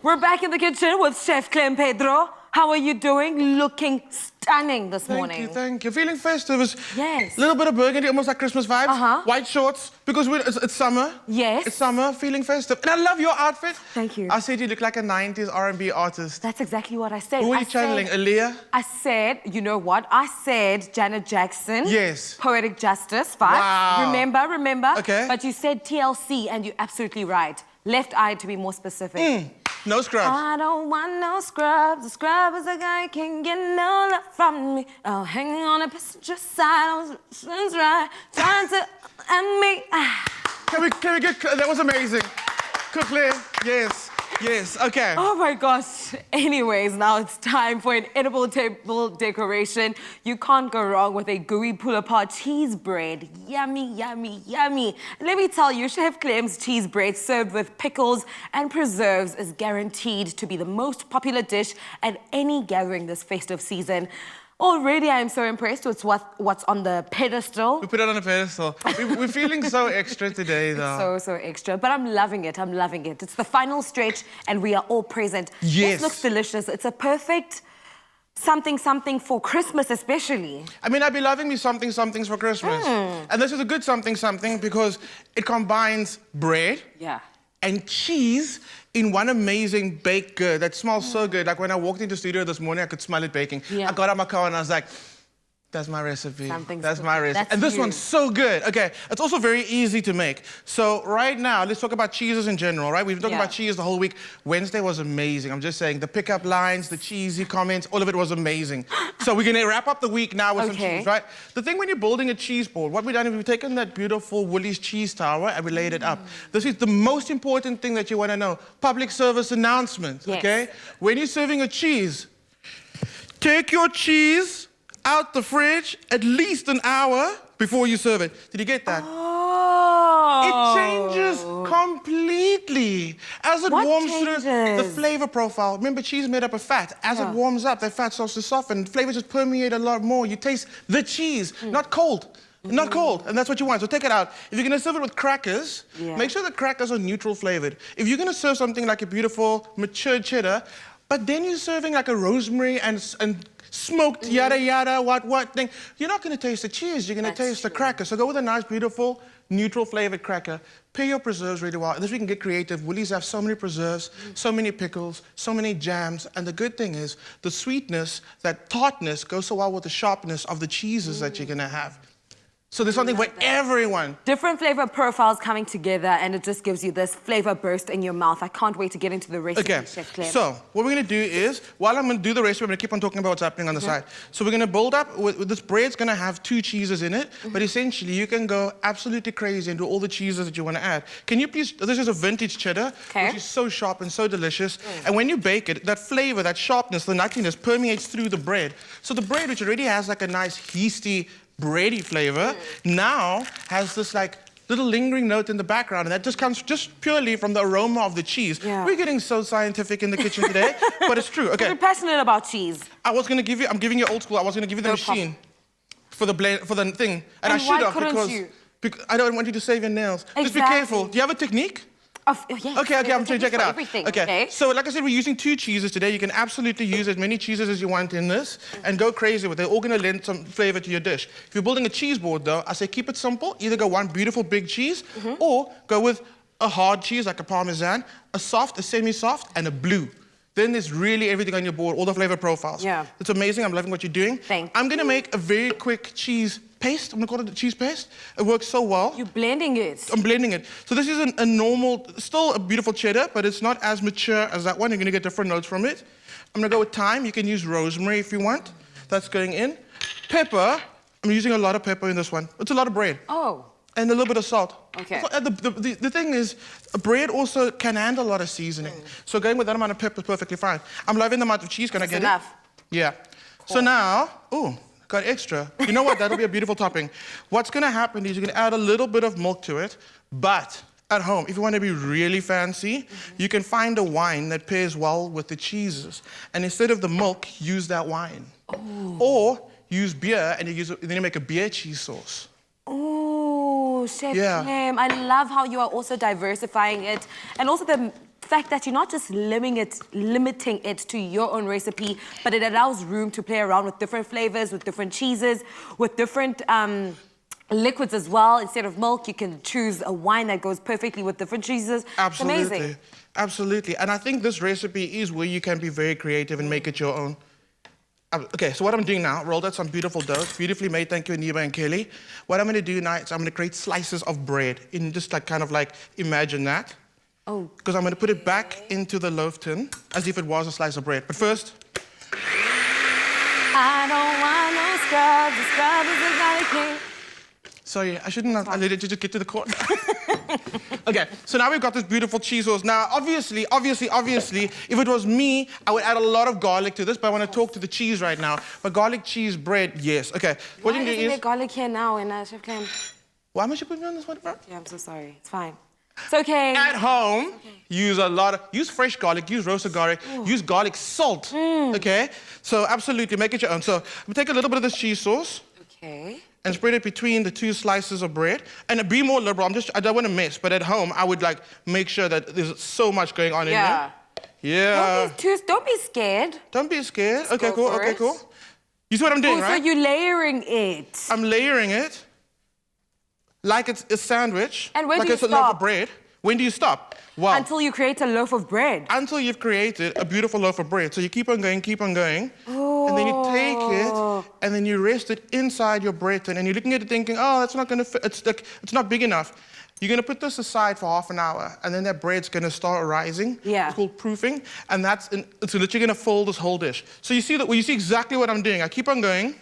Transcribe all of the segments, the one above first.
We're back in the kitchen with Chef Clem. Pedro, how are you doing? Looking stunning this morning. Thank you. Feeling festive. Yes. A little bit of burgundy, almost like Christmas vibes. White shorts, because it's summer. Yes. It's summer, feeling festive. And I love your outfit. Thank you. I said you look like a 90s R&B artist. That's exactly what I said. Who are you channeling, Aaliyah? I said, you know what? I said Janet Jackson. Yes. Poetic Justice vibes. Wow. Remember? Okay. But you said TLC, and you're absolutely right. Left eye, to be more specific. No scrubs. I don't want no scrubs. The scrub is a guy who can get no love from me. Oh, hanging on a passenger side, I was right, trying to end me. Can we get, that was amazing. Quickly, yes, okay. Oh my gosh. Anyways, now it's time for an edible table decoration. You can't go wrong with a gooey pull-apart cheese bread. Yummy, yummy, yummy. And let me tell you, Chef Clem's cheese bread served with pickles and preserves is guaranteed to be the most popular dish at any gathering this festive season. Already I am so impressed with what's on the pedestal. We put it on a pedestal. We're feeling so extra today, though. So extra. But I'm loving it. I'm loving it. It's the final stretch, and we are all present. Yes. This looks delicious. It's a perfect something for Christmas, especially. I mean, I'd be loving me somethings for Christmas. And this is a good something because it combines bread and cheese in one amazing baked good that smells so good. Like when I walked into the studio this morning, I could smell it baking. I got out my car and I was like, that's my recipe. That's my recipe. And this one's so good. Okay, it's also very easy to make. So right now, let's talk about cheeses in general, right? We've been talking about cheese the whole week. Wednesday was amazing. I'm just saying, the pickup lines, the cheesy comments, all of it was amazing. So we're gonna wrap up the week now with some cheese, right? The thing when you're building a cheese board, what we've done is we've taken that beautiful Woolies cheese tower and we laid it up. This is the most important thing that you wanna know. Public service announcement, okay? When you're serving a cheese, take your cheese out the fridge at least an hour before you serve it. Did you get that? Oh. It changes completely. As it warms through the flavor profile. Remember, cheese is made up of fat. As it warms up, that fat starts to soften. Flavors just permeate a lot more. You taste the cheese, not cold. Not cold, and that's what you want, so take it out. If you're gonna serve it with crackers, make sure the crackers are neutral flavored. If you're gonna serve something like a beautiful, mature cheddar, but then you're serving like a rosemary and smoked yada yada what thing, you're not gonna taste the cheese, you're gonna taste the cracker. So go with a nice, beautiful, neutral flavored cracker. Pair your preserves really well. And this we can get creative. Woolies have so many preserves, so many pickles, so many jams. And the good thing is, the sweetness, that tartness goes so well with the sharpness of the cheeses that you're gonna have. So there's something for everyone. Different flavor profiles coming together, and it just gives you this flavor burst in your mouth. I can't wait to get into the recipe, Chef Clem. So what we're gonna do is, while I'm gonna do the recipe, I'm gonna keep on talking about what's happening on the side. So we're gonna build up, with this bread's gonna have 2 cheeses in it, but essentially you can go absolutely crazy and do all the cheeses that you wanna add. Can you please, this is a vintage cheddar, which is so sharp and so delicious. And when you bake it, that flavor, that sharpness, the nuttiness permeates through the bread. So the bread, which already has like a nice yeasty, bready flavor, now has this like little lingering note in the background, and that just comes just purely from the aroma of the cheese. We're getting so scientific in the kitchen today, but it's true. Okay. You're passionate about cheese. I'm giving you old school. I was gonna give you the machine for the thing, and I should have because I don't want you to save your nails. Just be careful. Do you have a technique? Yes. Okay, I'm trying to check it out. Okay. So like I said, we're using 2 cheeses today. You can absolutely use as many cheeses as you want in this and go crazy with it. They're all gonna lend some flavor to your dish. If you're building a cheese board though, I say keep it simple. Either go one beautiful big cheese or go with a hard cheese like a Parmesan, a soft, a semi-soft, and a blue. Then there's really everything on your board, all the flavor profiles. It's amazing, I'm loving what you're doing. I'm gonna make a very quick cheese paste. I'm gonna call it a cheese paste. It works so well. You're blending it. I'm blending it. So this is a normal, still a beautiful cheddar, but it's not as mature as that one. You're gonna get different notes from it. I'm gonna go with thyme. You can use rosemary if you want. That's going in. Pepper. I'm using a lot of pepper in this one. It's a lot of bread. And a little bit of salt. Okay. So, the thing is, bread also can handle a lot of seasoning. So going with that amount of pepper is perfectly fine. I'm loving the amount of cheese. Can I get it? Yeah. Cool. So now, got extra. You know what? That'll be a beautiful topping. What's gonna happen is you're gonna add a little bit of milk to it, but at home, if you want to be really fancy, you can find a wine that pairs well with the cheeses. And instead of the milk, use that wine. Or use beer, and then you make a beer cheese sauce. Chef Clem, I love how you are also diversifying it. And also the fact that you're not just limiting it to your own recipe, but it allows room to play around with different flavors, with different cheeses, with different liquids as well. Instead of milk, you can choose a wine that goes perfectly with different cheeses. Absolutely. It's amazing. Absolutely. And I think this recipe is where you can be very creative and make it your own. Okay, so what I'm doing now, rolled out some beautiful dough. It's beautifully made, thank you, Aniba and Kelly. What I'm gonna do now is I'm gonna create slices of bread in just like kind of like, imagine that. Oh. Because I'm gonna put it back into the loaf tin as if it was a slice of bread. But first. I don't want no scrubs, the scrub is a garlic king. Sorry, I shouldn't have, I let it just get to the corner. Okay, so now we've got this beautiful cheese sauce. Now, obviously, if it was me, I would add a lot of garlic to this, but I want to talk to the cheese right now. But garlic cheese bread, yes. Okay, what Why you do isn't is... there garlic here now in Chef Clem? Why must you put me on this one, bro? Yeah, I'm so sorry. It's fine. It's okay. At home, use fresh garlic, use roasted garlic, use garlic salt, okay? So absolutely, make it your own. So we take a little bit of this cheese sauce. Okay. And spread it between the two slices of bread. And be more liberal. I don't want to mess, but at home, I would like make sure that there's so much going on in there. Yeah. Don't be scared. Don't be scared. Just okay, go cool. for Okay, it. cool. You see what I'm doing, right? So you're layering it. I'm layering it like it's a sandwich. And when like do you it's a loaf stop? of bread. When do you stop? Well, until you create a loaf of bread. Until you've created a beautiful loaf of bread. So you keep on going, and then you take it, and then you rest it inside your bread tin, and you're looking at it thinking, oh, that's not gonna fit, it's not big enough. You're gonna put this aside for half an hour, and then that bread's gonna start rising. Yeah. It's called proofing, and it's literally gonna fill this whole dish. So you see exactly what I'm doing. I keep on going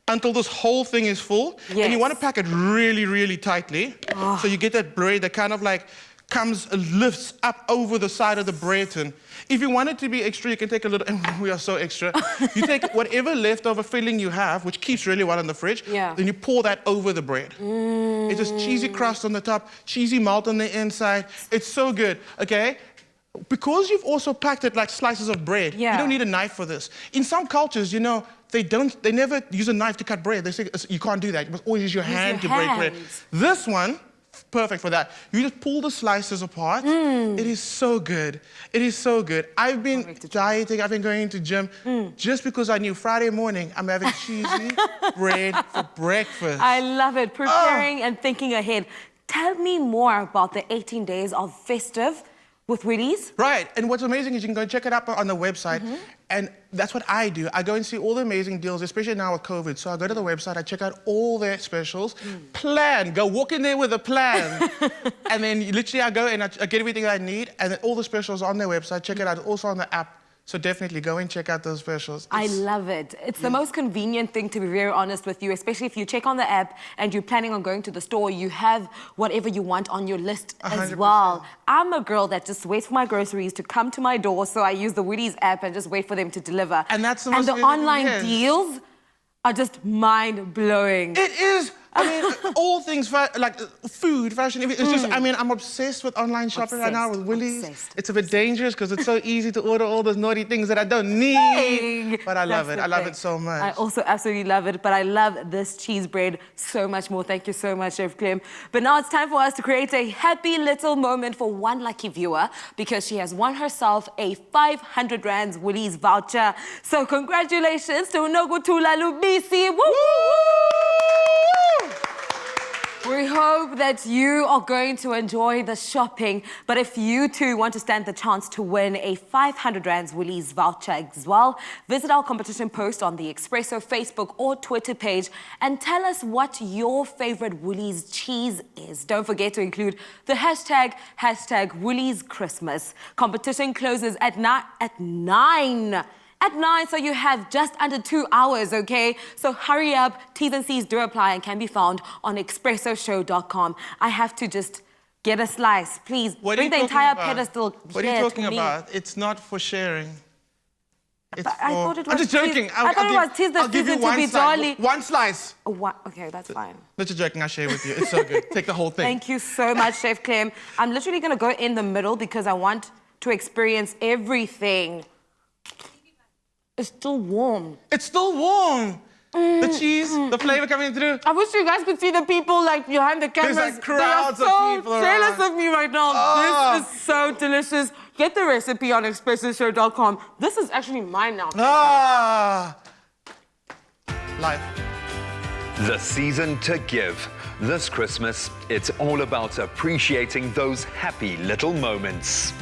until this whole thing is full, and you wanna pack it really, really tightly, so you get that bread that kind of like lifts up over the side of the bread tin. If you want it to be extra, you can take a little, and we are so extra. You take whatever leftover filling you have, which keeps really well in the fridge, then you pour that over the bread. It's just cheesy crust on the top, cheesy melt on the inside. It's so good, okay? Because you've also packed it like slices of bread, you don't need a knife for this. In some cultures, you know, they never use a knife to cut bread. They say, you can't do that. You must always use your hand to break bread. This one, perfect for that. You just pull the slices apart. It is so good. It is so good. I've been dieting, I've been going to gym just because I knew Friday morning I'm having cheesy bread for breakfast. I love it. Preparing and thinking ahead. Tell me more about the 18 days of festive with Wheaties. Right, and what's amazing is you can go and check it out on the website, and that's what I do. I go and see all the amazing deals, especially now with COVID. So I go to the website, I check out all their specials, go walk in there with a plan. And then literally I go and I get everything I need, and then all the specials on their website, check it out, also on the app. So definitely go and check out those specials. I love it. It's the most convenient thing, to be very honest with you, especially if you check on the app and you're planning on going to the store, you have whatever you want on your list as 100%. well. I'm a girl that just waits for my groceries to come to my door, so I use the Wheaties app and just wait for them to deliver. And that's the most most online deals are just mind-blowing. It is. I mean, all things, like food, fashion, it's just, I mean, I'm obsessed with online shopping right now with Woolies. It's a bit dangerous because it's so easy to order all those naughty things that I don't need. But I love it. I love it so much. I also absolutely love it, but I love this cheese bread so much more. Thank you so much, Chef Clem. But now it's time for us to create a happy little moment for one lucky viewer because she has won herself a 500 Rands Woolies voucher. So congratulations to Nogutula Lubisi. Woo! We hope that you are going to enjoy the shopping, but if you too want to stand the chance to win a 500 Rands Woolies voucher as well, visit our competition post on the Expresso Facebook or Twitter page and tell us what your favorite Woolies cheese is. Don't forget to include the hashtag Woolies Christmas. Competition closes at 9. At 9, so you have just under 2 hours, okay? So hurry up, T's and C's do apply and can be found on expressoshow.com. I have to just get a slice, please. Bring the entire pedestal. What are you talking about? It's not for sharing. It's I thought it was I'm just joking. I thought it was tis the season to be jolly. One slice. Okay, that's fine. Not just joking, I'll share with you. It's so good. Take the whole thing. Thank you so much, Chef Clem. I'm literally going to go in the middle because I want to experience everything. It's still warm. It's still warm. The cheese, the flavor coming through. I wish you guys could see the people like behind the cameras. There's like crowds they are so of people jealous around. of me right now. This is so delicious. Get the recipe on expresstheshow.com. This is actually mine now. Life. The season to give. This Christmas, it's all about appreciating those happy little moments.